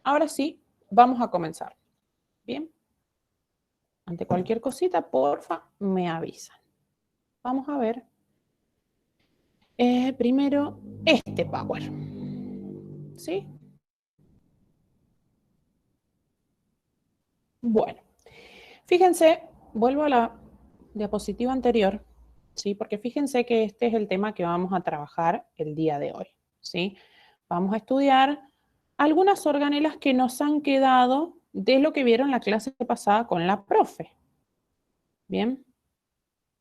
ahora sí, vamos a comenzar. Bien. Ante cualquier cosita, porfa, me avisan. Vamos a ver. Primero, este Power. ¿Sí? Bueno, fíjense, vuelvo a la diapositiva anterior, ¿sí? Porque fíjense que este es el tema que vamos a trabajar el día de hoy, ¿sí? Vamos a estudiar algunas organelas que nos han quedado de lo que vieron la clase pasada con la profe. ¿Bien?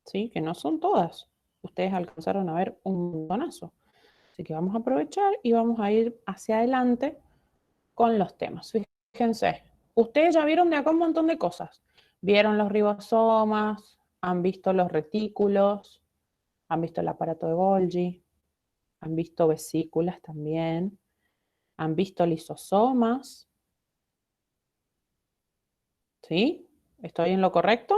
¿Sí? Que no son todas. Ustedes alcanzaron a ver un montonazo. Así que vamos a aprovechar y vamos a ir hacia adelante con los temas. Fíjense, ustedes ya vieron de acá un montón de cosas. Vieron los ribosomas, han visto los retículos, han visto el aparato de Golgi, han visto vesículas también, han visto lisosomas. ¿Sí? ¿Estoy en lo correcto?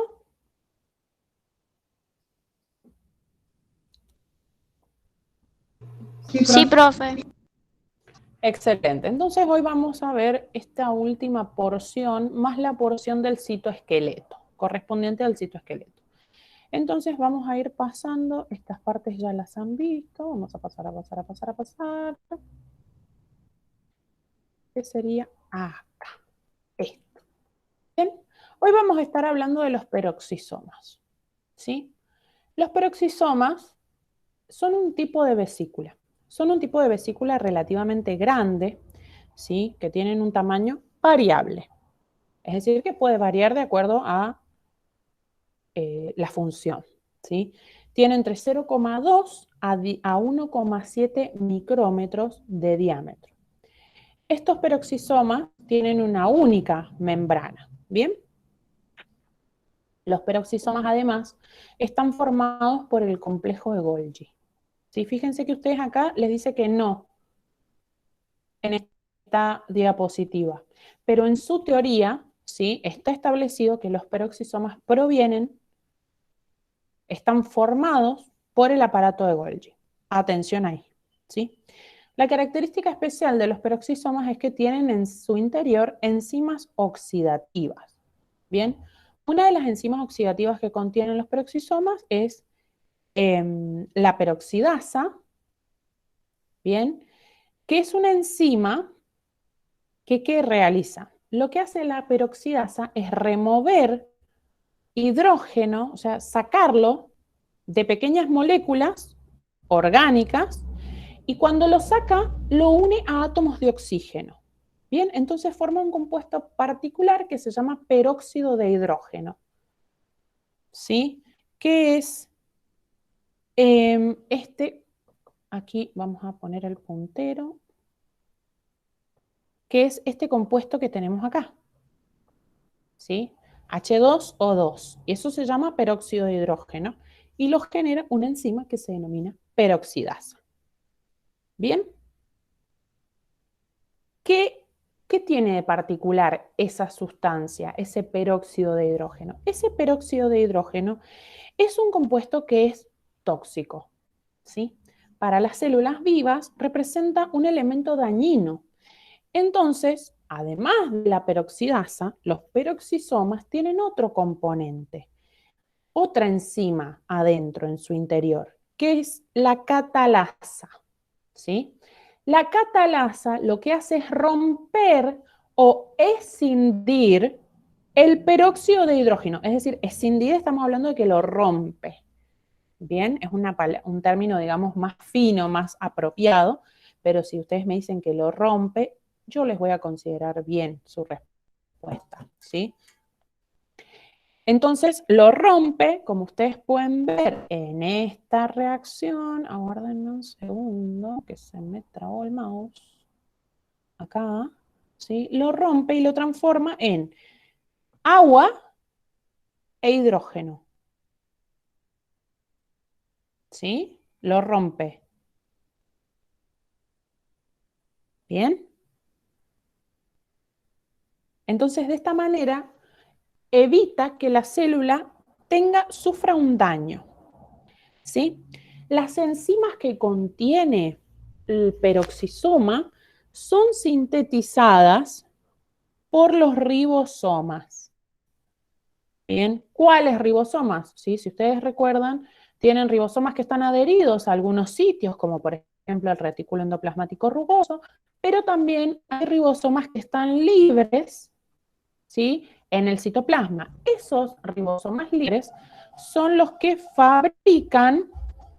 Sí, profe. Excelente. Entonces hoy vamos a ver esta última porción, más la porción del citoesqueleto, correspondiente al citoesqueleto. Entonces vamos a ir pasando, estas partes ya las han visto, vamos a pasar, a pasar, a pasar, a pasar. ¿Qué sería acá? Esto. Bien, hoy vamos a estar hablando de los peroxisomas, ¿sí? Los peroxisomas son un tipo de vesícula. Son un tipo de vesícula relativamente grande, ¿sí? Que tienen un tamaño variable. Es decir, que puede variar de acuerdo a la función, ¿sí? Tiene entre 0,2 a 1,7 micrómetros de diámetro. Estos peroxisomas tienen una única membrana, ¿bien? Los peroxisomas, además, están formados por el complejo de Golgi. ¿Sí? Fíjense que ustedes acá les dice que no en esta diapositiva, pero en su teoría, ¿sí? Está establecido que los peroxisomas están formados por el aparato de Golgi. Atención ahí, ¿sí? La característica especial de los peroxisomas es que tienen en su interior enzimas oxidativas. Bien, una de las enzimas oxidativas que contienen los peroxisomas es la peroxidasa, bien, que es una enzima que ¿qué realiza? Lo que hace la peroxidasa es remover hidrógeno, o sea, sacarlo de pequeñas moléculas orgánicas, y cuando lo saca, lo une a átomos de oxígeno. Bien, entonces forma un compuesto particular que se llama peróxido de hidrógeno. ¿Sí? ¿Qué es aquí vamos a poner el puntero, que es este compuesto que tenemos acá. ¿Sí? H2O2. Y eso se llama peróxido de hidrógeno y lo genera una enzima que se denomina peroxidasa. ¿Bien? ¿Qué tiene de particular esa sustancia, ese peróxido de hidrógeno? Ese peróxido de hidrógeno es un compuesto que es tóxico, ¿sí? Para las células vivas representa un elemento dañino. Entonces, además de la peroxidasa, los peroxisomas tienen otro componente, otra enzima adentro en su interior, que es la catalasa, ¿sí? La catalasa lo que hace es romper o escindir el peróxido de hidrógeno. Es decir, escindir estamos hablando de que lo rompe. Bien, es un término, digamos, más fino, más apropiado, pero si ustedes me dicen que lo rompe, yo les voy a considerar bien su respuesta, ¿sí? Entonces lo rompe, como ustedes pueden ver en esta reacción. Aguárdenme un segundo, que se me trabó el mouse. Acá, ¿sí? Lo rompe y lo transforma en agua e hidrógeno. ¿Sí? Lo rompe. ¿Bien? Entonces, de esta manera, evita que la célula sufra un daño. ¿Sí? Las enzimas que contiene el peroxisoma son sintetizadas por los ribosomas. Bien, ¿cuáles ribosomas? ¿Sí? Si ustedes recuerdan, tienen ribosomas que están adheridos a algunos sitios, como por ejemplo el retículo endoplasmático rugoso, pero también hay ribosomas que están libres, ¿sí?, en el citoplasma. Esos ribosomas libres son los que fabrican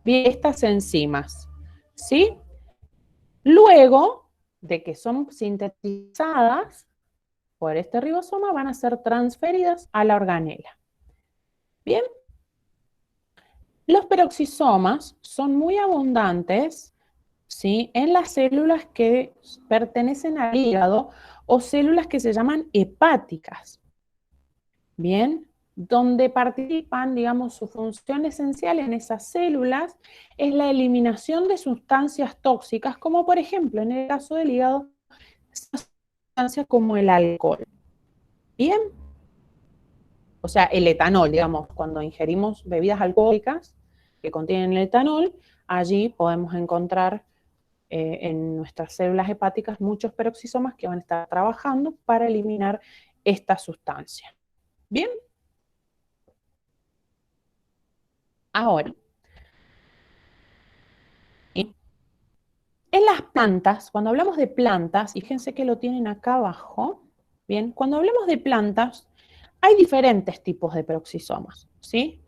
estas enzimas, ¿sí? Luego de que son sintetizadas por este ribosoma, van a ser transferidas a la organela. Bien, los peroxisomas son muy abundantes, ¿sí?, en las células que pertenecen al hígado o células que se llaman hepáticas. Bien, donde participan, digamos, su función esencial en esas células es la eliminación de sustancias tóxicas, como por ejemplo, en el caso del hígado, sustancias como el alcohol. Bien, o sea, el etanol, digamos, cuando ingerimos bebidas alcohólicas que contienen el etanol, allí podemos encontrar en nuestras células hepáticas muchos peroxisomas que van a estar trabajando para eliminar esta sustancia. Bien, ahora, en las plantas, cuando hablamos de plantas, y fíjense que lo tienen acá abajo, bien, cuando hablamos de plantas, hay diferentes tipos de peroxisomas, ¿sí?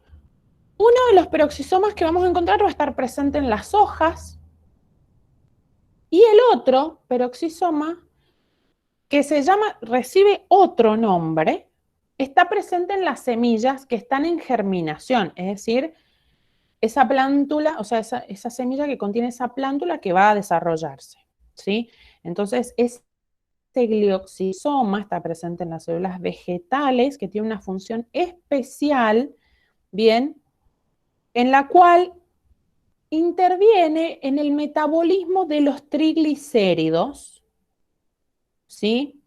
Uno de los peroxisomas que vamos a encontrar va a estar presente en las hojas, y el otro peroxisoma, que se llama, recibe otro nombre, está presente en las semillas que están en germinación, es decir, esa plántula, o sea, esa semilla que contiene esa plántula que va a desarrollarse, ¿sí? Entonces, este glioxisoma está presente en las células vegetales, que tiene una función especial, ¿bien?, en la cual interviene en el metabolismo de los triglicéridos, ¿sí?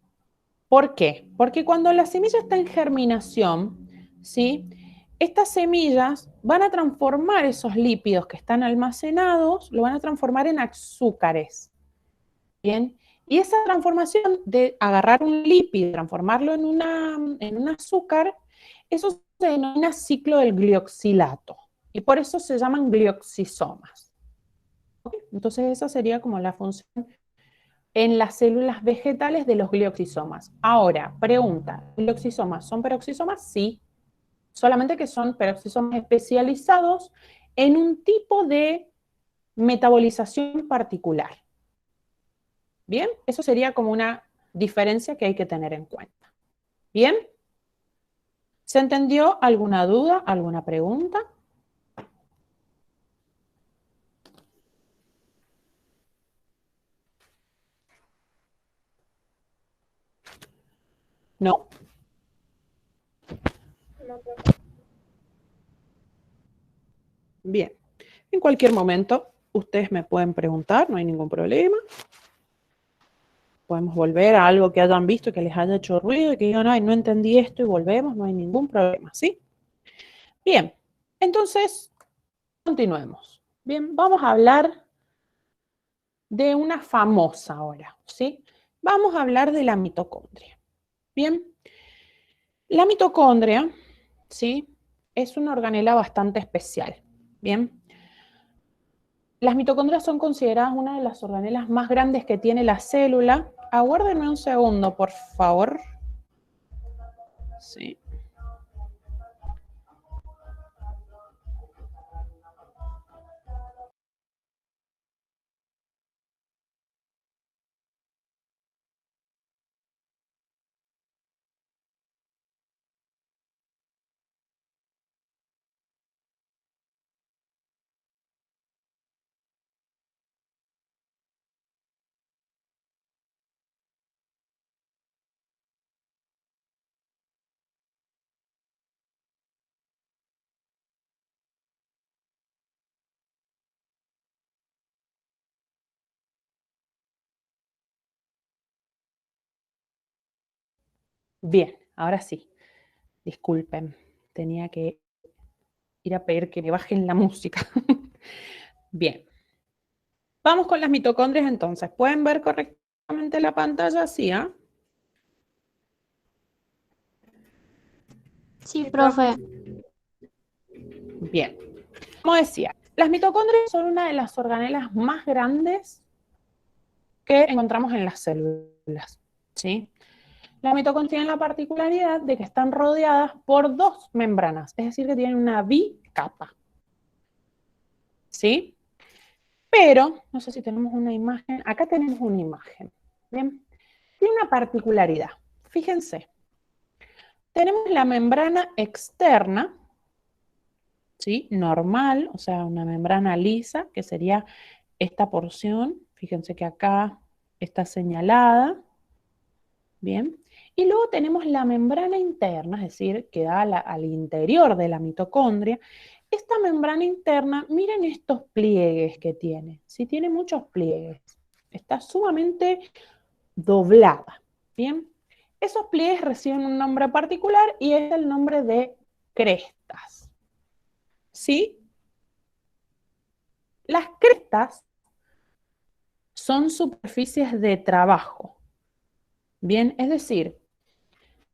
¿Por qué? Porque cuando la semilla está en germinación, ¿sí?, estas semillas van a transformar esos lípidos que están almacenados, lo van a transformar en azúcares, ¿bien? Y esa transformación de agarrar un lípido y transformarlo en un azúcar, eso se denomina ciclo del glioxilato, y por eso se llaman glioxisomas. ¿Okay? Entonces esa sería como la función en las células vegetales de los glioxisomas. Ahora, pregunta, ¿glioxisomas son peroxisomas? Sí, solamente que son peroxisomas especializados en un tipo de metabolización particular. Bien, eso sería como una diferencia que hay que tener en cuenta. Bien, ¿se entendió? ¿Alguna duda? ¿Alguna pregunta? ¿No? Bien, en cualquier momento ustedes me pueden preguntar, no hay ningún problema. Podemos volver a algo que hayan visto, que les haya hecho ruido y que digan, ay, no entendí esto y volvemos, no hay ningún problema, ¿sí? Bien, entonces, continuemos. Bien, vamos a hablar de una famosa ahora, ¿sí? Vamos a hablar de la mitocondria. Bien, la mitocondria, ¿sí?, es una organela bastante especial. Bien, las mitocondrias son consideradas una de las organelas más grandes que tiene la célula. Aguárdenme un segundo, por favor. Sí. Bien, ahora sí. Disculpen, tenía que ir a pedir que me bajen la música. Bien. Vamos con las mitocondrias entonces. ¿Pueden ver correctamente la pantalla? Sí, ¿ah? Sí, profe. Bien. Como decía, las mitocondrias son una de las organelas más grandes que encontramos en las células, ¿sí? Las mitocondrias tienen la particularidad de que están rodeadas por dos membranas, es decir, que tienen una bicapa, ¿sí? Pero, no sé si tenemos una imagen, acá tenemos una imagen, ¿bien? Tiene una particularidad, fíjense. Tenemos la membrana externa, ¿sí? Normal, o sea, una membrana lisa, que sería esta porción, fíjense que acá está señalada, ¿bien? Y luego tenemos la membrana interna, es decir, que da al interior de la mitocondria. Esta membrana interna, miren estos pliegues que tiene, sí, tiene muchos pliegues, está sumamente doblada, ¿bien? Esos pliegues reciben un nombre particular y es el nombre de crestas, ¿sí? Las crestas son superficies de trabajo, ¿bien? Es decir,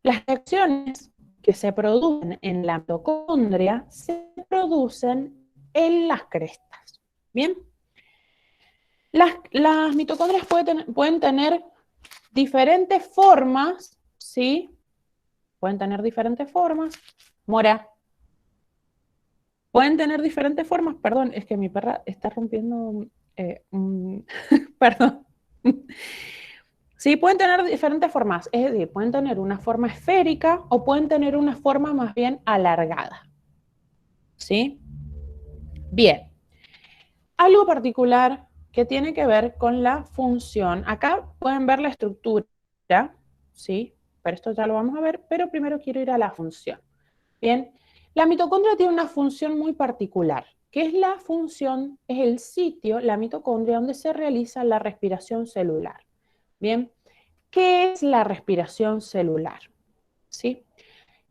las reacciones que se producen en la mitocondria se producen en las crestas, ¿bien? Las mitocondrias pueden tener diferentes formas, ¿sí? Pueden tener diferentes formas. Mora, pueden tener diferentes formas, perdón, es que mi perra está rompiendo, perdón. Sí, pueden tener diferentes formas, es decir, pueden tener una forma esférica o pueden tener una forma más bien alargada. ¿Sí? Bien. Algo particular que tiene que ver con la función. Acá pueden ver la estructura, ¿sí? Pero esto ya lo vamos a ver, pero primero quiero ir a la función. Bien. La mitocondria tiene una función muy particular, que es la función, es el sitio, la mitocondria, donde se realiza la respiración celular. Bien. ¿Qué es la respiración celular? ¿Sí?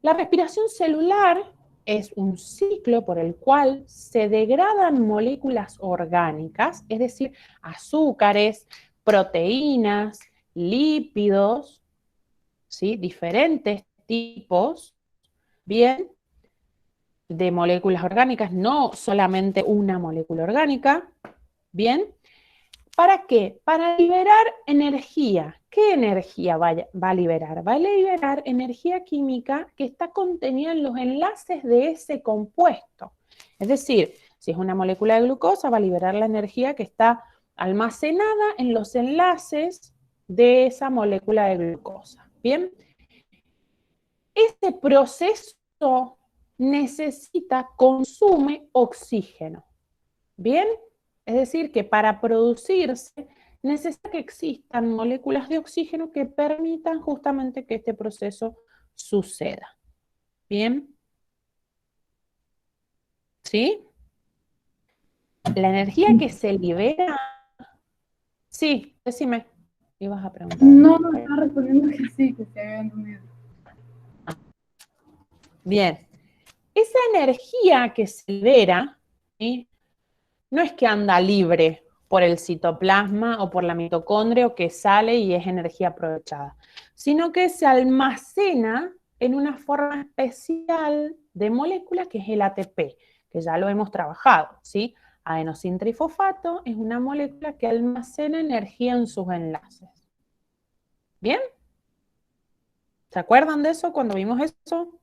La respiración celular es un ciclo por el cual se degradan moléculas orgánicas, es decir, azúcares, proteínas, lípidos, ¿sí? Diferentes tipos, bien, de moléculas orgánicas, no solamente una molécula orgánica, bien. ¿Para qué? Para liberar energía. ¿Qué energía va a liberar? Va a liberar energía química que está contenida en los enlaces de ese compuesto. Es decir, si es una molécula de glucosa, va a liberar la energía que está almacenada en los enlaces de esa molécula de glucosa. Bien, este proceso consume oxígeno. Bien, es decir, que para producirse necesita que existan moléculas de oxígeno que permitan justamente que este proceso suceda. Bien, ¿sí? La energía que se libera, sí, decime, ibas a preguntar. No, no, estaba respondiendo que sí, que se había entendido. Bien, esa energía que se libera, ¿sí? No es que anda libre por el citoplasma o por la mitocondria o que sale y es energía aprovechada, sino que se almacena en una forma especial de molécula que es el ATP, que ya lo hemos trabajado, ¿sí? Adenosintrifosfato es una molécula que almacena energía en sus enlaces. ¿Bien? ¿Se acuerdan de eso cuando vimos eso?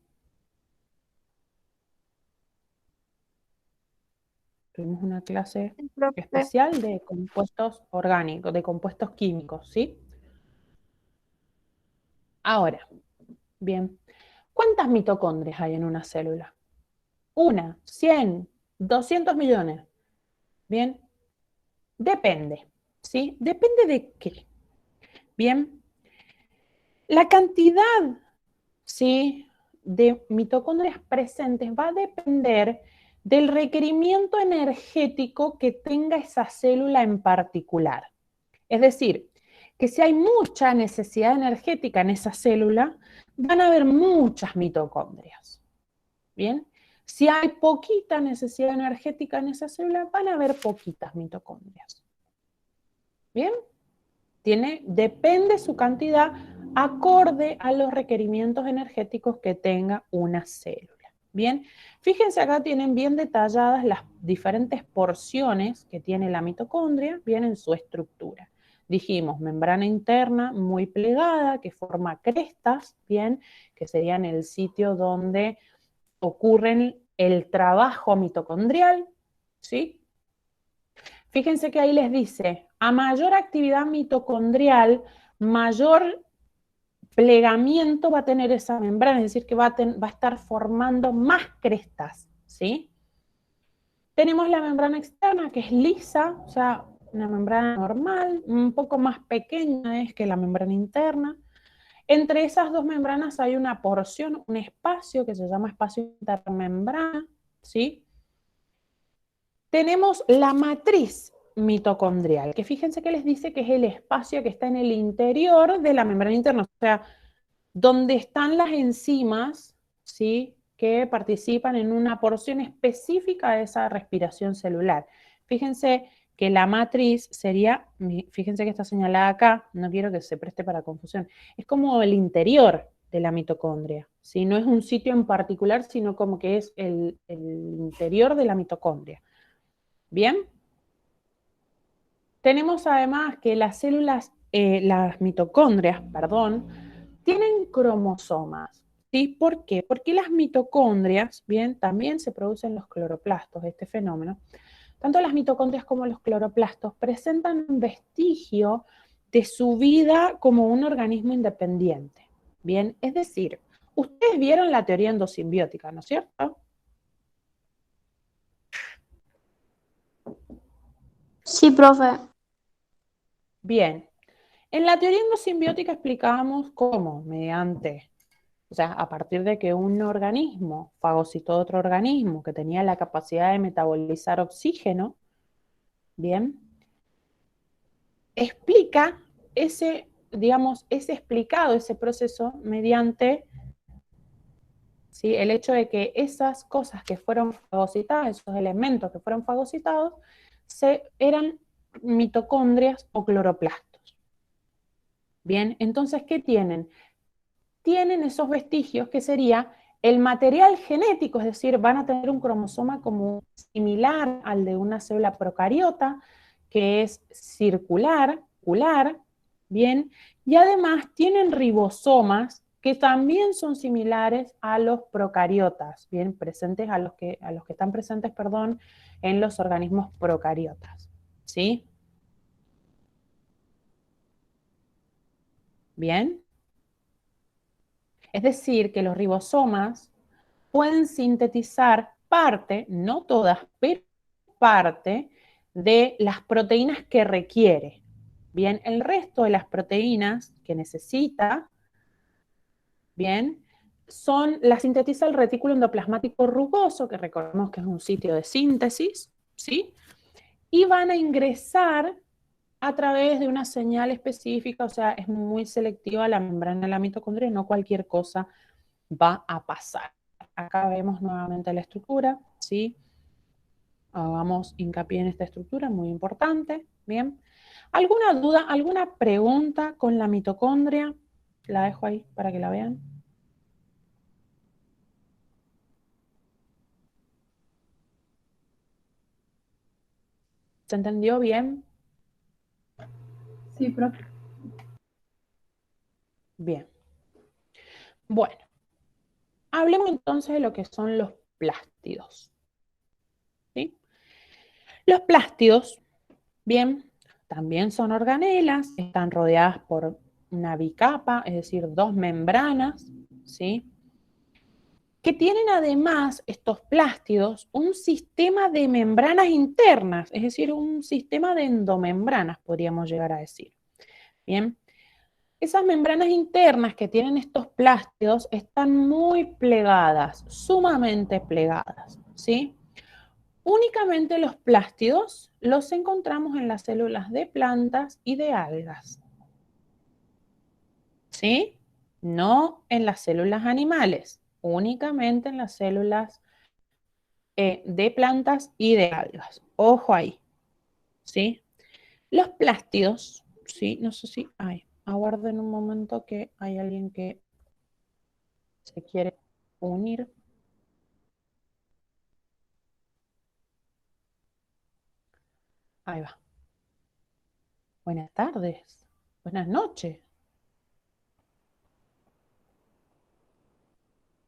Tuvimos una clase especial de compuestos orgánicos, de compuestos químicos, ¿sí? Ahora, bien, ¿cuántas mitocondrias hay en una célula? Una, 100, 200 millones. Bien, depende, ¿sí? Depende de qué. Bien, la cantidad, ¿sí? De mitocondrias presentes va a depender del requerimiento energético que tenga esa célula en particular. Es decir, que si hay mucha necesidad energética en esa célula, van a haber muchas mitocondrias. Bien, si hay poquita necesidad energética en esa célula, van a haber poquitas mitocondrias. Bien, depende su cantidad acorde a los requerimientos energéticos que tenga una célula. Bien, fíjense acá tienen bien detalladas las diferentes porciones que tiene la mitocondria, bien en su estructura. Dijimos, membrana interna muy plegada, que forma crestas, bien, que serían el sitio donde ocurren el trabajo mitocondrial, ¿sí? Fíjense que ahí les dice, a mayor actividad mitocondrial, mayor plegamiento va a tener esa membrana, es decir, que va a estar formando más crestas, ¿sí? Tenemos la membrana externa, que es lisa, o sea, una membrana normal, un poco más pequeña es que la membrana interna. Entre esas dos membranas hay una porción, un espacio que se llama espacio intermembrana, ¿sí? Tenemos la matriz mitocondrial, que fíjense que les dice que es el espacio que está en el interior de la membrana interna, o sea, donde están las enzimas, ¿sí?, que participan en una porción específica de esa respiración celular. Fíjense que la matriz sería, fíjense que está señalada acá, no quiero que se preste para confusión, es como el interior de la mitocondria, ¿sí? No es un sitio en particular, sino como que es el interior de la mitocondria. ¿Bien? Tenemos además que las células, las mitocondrias, perdón, tienen cromosomas. ¿Sí? ¿Por qué? Porque las mitocondrias, bien, también se producen los cloroplastos, este fenómeno. Tanto las mitocondrias como los cloroplastos presentan un vestigio de su vida como un organismo independiente. Bien, es decir, ustedes vieron la teoría endosimbiótica, ¿no es cierto? Sí, profe. Bien, en la teoría endosimbiótica explicábamos cómo, mediante, o sea, a partir de que un organismo fagocitó otro organismo que tenía la capacidad de metabolizar oxígeno, bien, explica ese, digamos, es explicado ese proceso mediante, ¿sí?, el hecho de que esas cosas que fueron fagocitadas, esos elementos que fueron fagocitados, eran mitocondrias o cloroplastos. Bien, entonces, ¿qué tienen? Tienen esos vestigios que sería el material genético, es decir, van a tener un cromosoma como similar al de una célula procariota, que es circular, bien, y además tienen ribosomas que también son similares a los procariotas, bien, presentes a los que están presentes, perdón, en los organismos procariotas, ¿sí? Bien. Es decir, que los ribosomas pueden sintetizar parte, no todas, pero parte de las proteínas que requiere. Bien, el resto de las proteínas que necesita, bien, las sintetiza el retículo endoplasmático rugoso, que recordemos que es un sitio de síntesis, ¿sí? Y van a ingresar a través de una señal específica, o sea, es muy selectiva la membrana de la mitocondria, no cualquier cosa va a pasar. Acá vemos nuevamente la estructura, ¿sí? Hagamos hincapié en esta estructura, muy importante, ¿bien? ¿Alguna duda, alguna pregunta con la mitocondria? La dejo ahí para que la vean. ¿Se entendió bien? Sí, profe. Bien. Bueno, hablemos entonces de lo que son los plástidos, ¿sí? Los plástidos, bien, también son organelas, están rodeadas por una bicapa, es decir, dos membranas, ¿sí?, que tienen además estos plástidos un sistema de membranas internas, es decir, un sistema de endomembranas, podríamos llegar a decir. Bien, esas membranas internas que tienen estos plástidos están muy plegadas, sumamente plegadas, ¿sí? Únicamente los plástidos los encontramos en las células de plantas y de algas, ¿sí? No en las células animales, únicamente en las células de plantas y de algas. Ojo ahí, ¿sí? Los plástidos, ¿sí? No sé si... Ay, Aguarden un momento que hay alguien que se quiere unir. Ahí va. Buenas tardes. Buenas noches.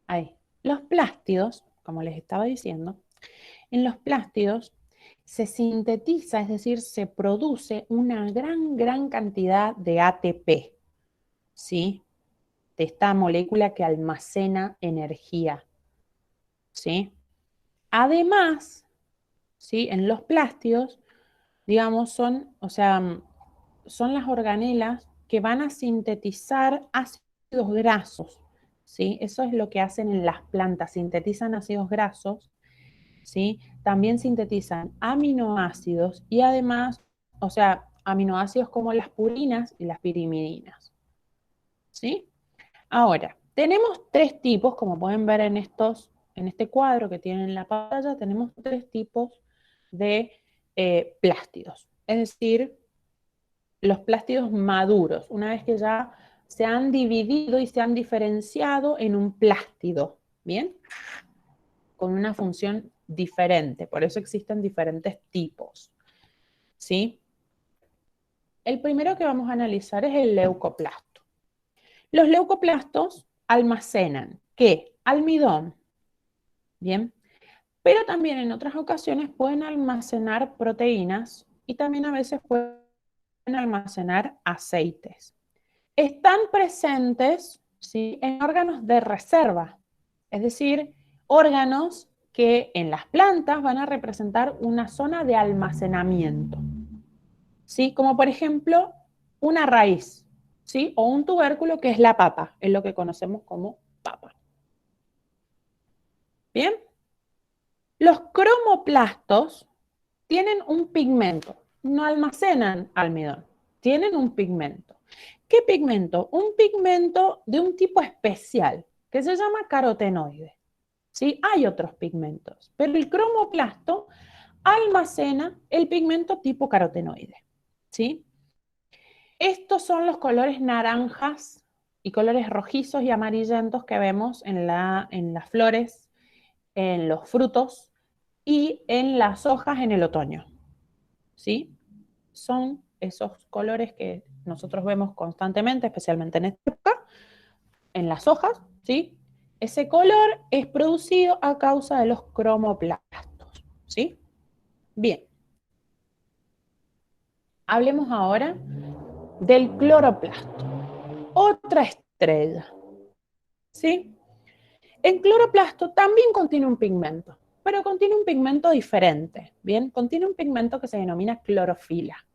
Ahí. Los plástidos, como les estaba diciendo, en los plástidos se sintetiza, es decir, se produce una gran cantidad de ATP, ¿sí? De esta molécula que almacena energía, ¿sí? Además, ¿sí? En los plástidos, digamos, son las organelas que van a sintetizar ácidos grasos, ¿sí? Eso es lo que hacen en las plantas, sintetizan ácidos grasos, ¿sí? También sintetizan aminoácidos y además, aminoácidos como las purinas y las pirimidinas, ¿sí? Ahora, tenemos tres tipos, como pueden ver en este cuadro que tienen en la pantalla, tenemos tres tipos de plástidos. Es decir, los plástidos maduros, una vez que ya se han dividido y se han diferenciado en un plástido, ¿bien? Con una función diferente, por eso existen diferentes tipos, ¿sí? El primero que vamos a analizar es el leucoplasto. Los leucoplastos almacenan, ¿qué? Almidón, ¿bien? Pero también en otras ocasiones pueden almacenar proteínas y también a veces pueden almacenar aceites. Están presentes, ¿sí?, en órganos de reserva, es decir, órganos que en las plantas van a representar una zona de almacenamiento, ¿sí? Como por ejemplo una raíz, ¿sí? O un tubérculo que es la papa, es lo que conocemos como papa. ¿Bien? Los cromoplastos tienen un pigmento, no almacenan almidón, tienen un pigmento. ¿Qué pigmento? Un pigmento de un tipo especial que se llama carotenoide. ¿Sí? Hay otros pigmentos, pero el cromoplasto almacena el pigmento tipo carotenoide. ¿Sí? Estos son los colores naranjas y colores rojizos y amarillentos que vemos en las flores, en los frutos y en las hojas en el otoño. ¿Sí? Son esos colores que nosotros vemos constantemente, especialmente en esta época, en las hojas, ¿sí? Ese color es producido a causa de los cromoplastos, ¿sí? Bien. Hablemos ahora del cloroplasto, otra estrella, ¿sí? El cloroplasto también contiene un pigmento, pero contiene un pigmento diferente, ¿bien? Contiene un pigmento que se denomina clorofila,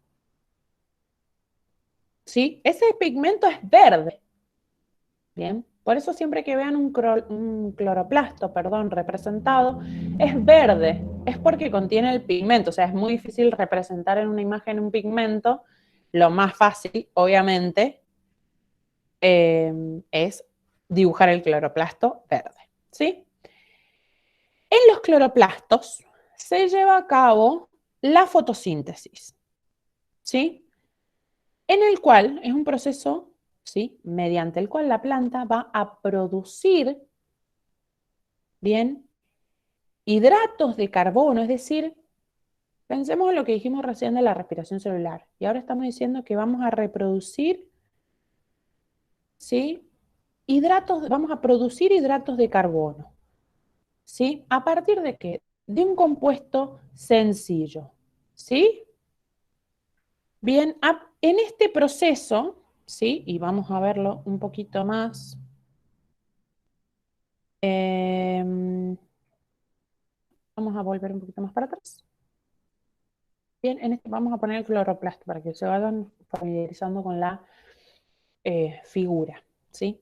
¿sí? Ese pigmento es verde, ¿bien? Por eso siempre que vean un cloroplasto, representado, es verde, es porque contiene el pigmento, o sea, es muy difícil representar en una imagen un pigmento. Lo más fácil, obviamente, es dibujar el cloroplasto verde, ¿sí? En los cloroplastos se lleva a cabo la fotosíntesis, ¿sí? En el cual es un proceso, ¿sí?, mediante el cual la planta va a producir, bien, hidratos de carbono, es decir, pensemos en lo que dijimos recién de la respiración celular, y ahora estamos diciendo que vamos a reproducir, ¿sí?, vamos a producir hidratos de carbono, ¿sí? ¿A partir de qué? De un compuesto sencillo, ¿sí? Bien, en este proceso, ¿sí?, y vamos a verlo un poquito más. Vamos a volver un poquito más para atrás. Bien, vamos a poner el cloroplasto para que se vayan familiarizando con la figura, ¿sí?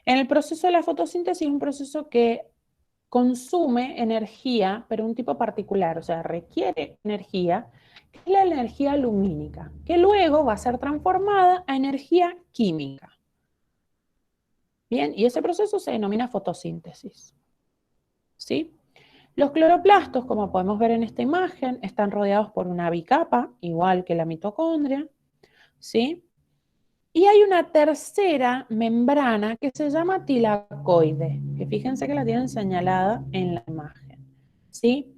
En el proceso de la fotosíntesis es un proceso que consume energía, pero un tipo particular, o sea, requiere energía, que es la energía lumínica, que luego va a ser transformada a energía química. Bien, y ese proceso se denomina fotosíntesis, ¿sí? Los cloroplastos, como podemos ver en esta imagen, están rodeados por una bicapa, igual que la mitocondria, ¿sí? Y hay una tercera membrana que se llama tilacoide, que fíjense que la tienen señalada en la imagen, ¿sí?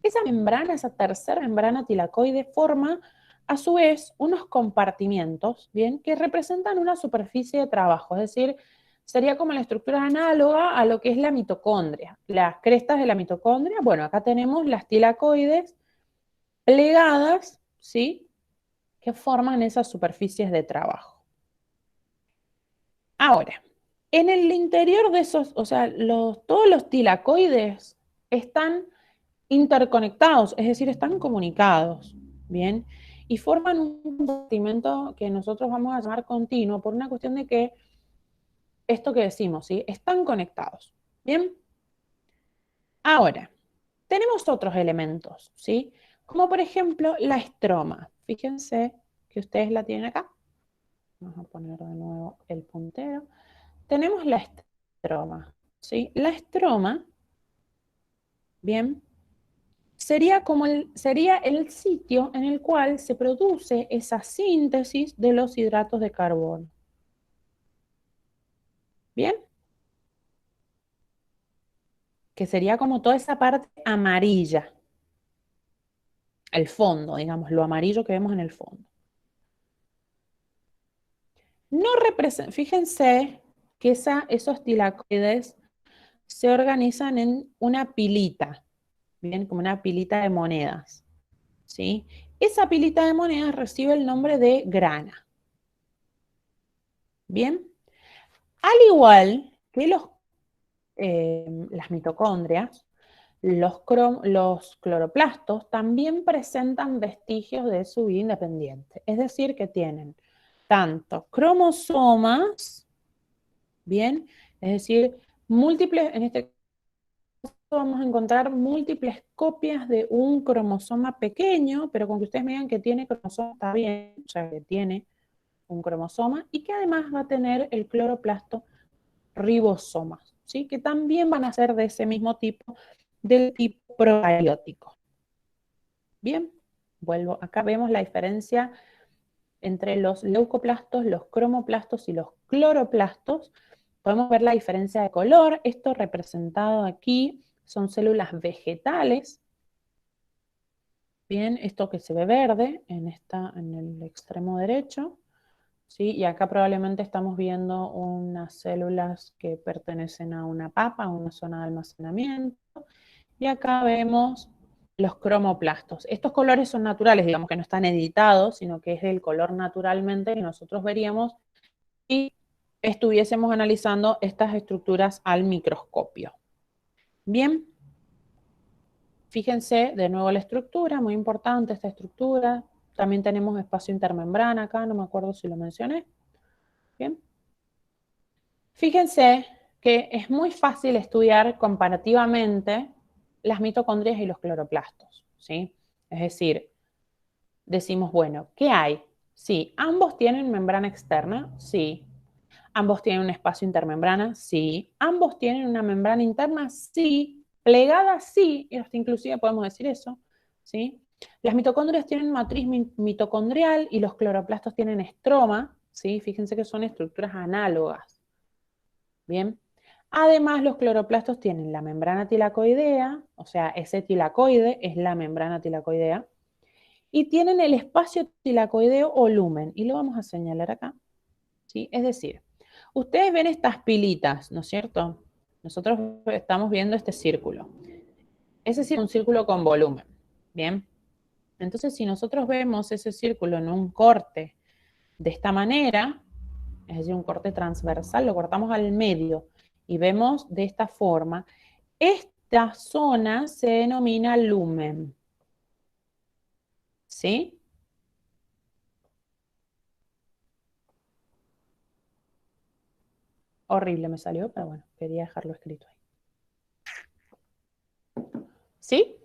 Esa membrana, esa tercera membrana tilacoide forma a su vez unos compartimientos, ¿bien? Que representan una superficie de trabajo, es decir, sería como la estructura análoga a lo que es la mitocondria. Las crestas de la mitocondria, bueno, acá tenemos las tilacoides plegadas, ¿sí? Que forman esas superficies de trabajo. Ahora, en el interior de esos, o sea, todos los tilacoides están interconectados, es decir, están comunicados, ¿bien? Y forman un compartimento que nosotros vamos a llamar continuo por una cuestión de que esto que decimos, ¿sí? Están conectados, ¿bien? Ahora, tenemos otros elementos, ¿sí? Como por ejemplo la estroma. Fíjense que ustedes la tienen acá. Vamos a poner de nuevo el puntero. Tenemos la estroma, ¿sí? La estroma, ¿bien? Sería el sitio en el cual se produce esa síntesis de los hidratos de carbono. ¿Bien? Que sería como toda esa parte amarilla. El fondo, digamos, lo amarillo que vemos en el fondo. No representa, fíjense que esos tilacoides se organizan en una pilita, ¿bien? Como una pilita de monedas, ¿sí? Esa pilita de monedas recibe el nombre de grana, ¿bien? Al igual que las mitocondrias, los cloroplastos también presentan vestigios de su vida independiente, es decir, que tienen tanto cromosomas, ¿bien? Es decir, múltiples, en este caso vamos a encontrar múltiples copias de un cromosoma pequeño, pero con que ustedes me digan que tiene cromosoma está bien, o sea, que tiene un cromosoma y que además va a tener el cloroplasto ribosomas, ¿sí? Que también van a ser de ese mismo tipo, del tipo procariótico. Bien, vuelvo, acá vemos la diferencia entre los leucoplastos, los cromoplastos y los cloroplastos. Podemos ver la diferencia de color. Esto representado aquí son células vegetales. Bien, esto que se ve verde en el extremo derecho. ¿Sí? Y acá probablemente estamos viendo unas células que pertenecen a una papa, a una zona de almacenamiento. Y acá vemos los cromoplastos. Estos colores son naturales, digamos que no están editados, sino que es el color naturalmente que nosotros veríamos si estuviésemos analizando estas estructuras al microscopio. Bien, fíjense de nuevo la estructura, muy importante esta estructura. También tenemos espacio intermembrana acá, no me acuerdo si lo mencioné. Bien. Fíjense que es muy fácil estudiar comparativamente las mitocondrias y los cloroplastos, ¿sí? Es decir, decimos, bueno, ¿qué hay? Sí, ambos tienen membrana externa, sí. Ambos tienen un espacio intermembrana, sí. Ambos tienen una membrana interna, sí. Plegada, sí. Y hasta inclusive podemos decir eso, ¿sí? Las mitocondrias tienen matriz mitocondrial y los cloroplastos tienen estroma, ¿sí? Fíjense que son estructuras análogas. Bien. Además, los cloroplastos tienen la membrana tilacoidea, o sea, ese tilacoide es la membrana tilacoidea, y tienen el espacio tilacoideo o lumen, y lo vamos a señalar acá, ¿sí? Es decir, ustedes ven estas pilitas, ¿no es cierto? Nosotros estamos viendo este círculo. Ese es un círculo con volumen, ¿bien? Entonces, si nosotros vemos ese círculo en un corte de esta manera, es decir, un corte transversal, lo cortamos al medio y vemos de esta forma, esta zona se denomina lumen. ¿Sí? Horrible me salió, pero bueno, quería dejarlo escrito ahí. ¿Sí?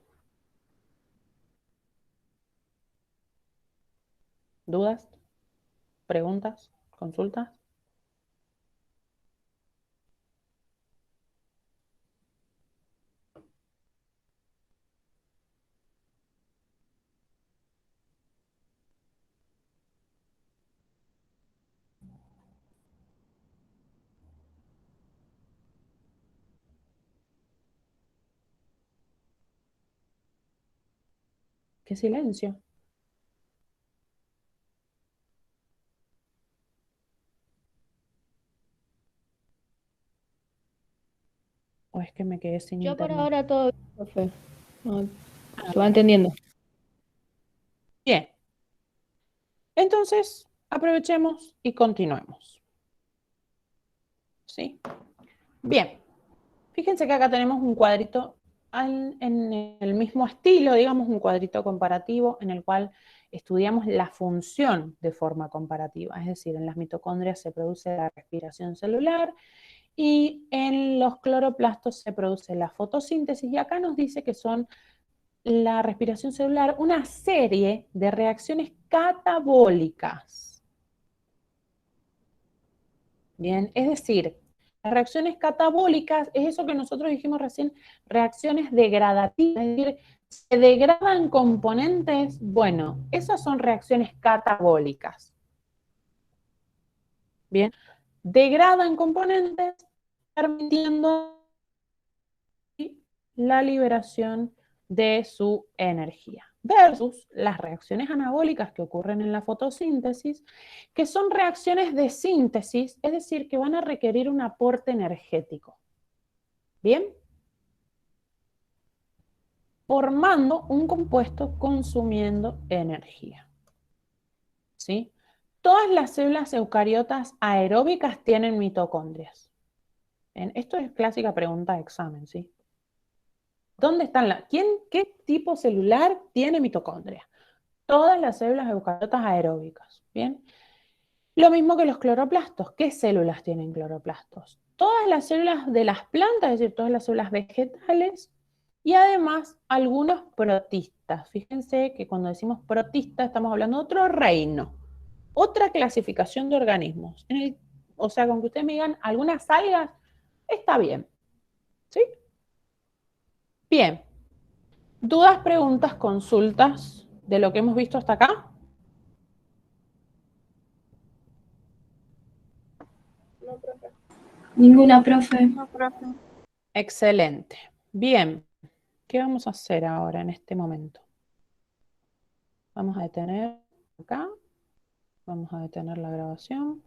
¿Dudas? ¿Preguntas? ¿Consultas? qué silencio. ¿O es que me quedé sin Yo por internet? ahora todo bien, profe. No, se va entendiendo. Bien. Entonces, aprovechemos y continuemos. ¿Sí? Bien. Fíjense que acá tenemos un cuadrito en el mismo estilo, digamos, un cuadrito comparativo en el cual estudiamos la función de forma comparativa. Es decir, en las mitocondrias se produce la respiración celular y en los cloroplastos se produce la fotosíntesis. Y acá nos dice que son la respiración celular una serie de reacciones catabólicas. Bien, es decir, las reacciones catabólicas es eso que nosotros dijimos recién, reacciones degradativas, es decir, se degradan componentes, bueno, esas son reacciones catabólicas. Bien, degradan componentes permitiendo la liberación de su energía, versus las reacciones anabólicas que ocurren en la fotosíntesis, que son reacciones de síntesis, es decir, que van a requerir un aporte energético. ¿Bien? Formando un compuesto consumiendo energía. ¿Sí? Todas las células eucariotas aeróbicas tienen mitocondrias. ¿Bien? Esto es clásica pregunta de examen, ¿sí? ¿Dónde están qué tipo celular tiene mitocondria? Todas las células eucariotas aeróbicas, ¿bien? Lo mismo que los cloroplastos. ¿Qué células tienen cloroplastos? Todas las células de las plantas, es decir, todas las células vegetales y además algunos protistas. Fíjense que cuando decimos protista estamos hablando de otro reino, otra clasificación de organismos. O sea, con que ustedes me digan algunas algas, está bien. ¿Sí? Bien. ¿Dudas, preguntas, consultas de lo que hemos visto hasta acá? Ninguna, profe. Excelente. Bien. ¿Qué vamos a hacer ahora en este momento? Vamos a detener acá. Vamos a detener la grabación.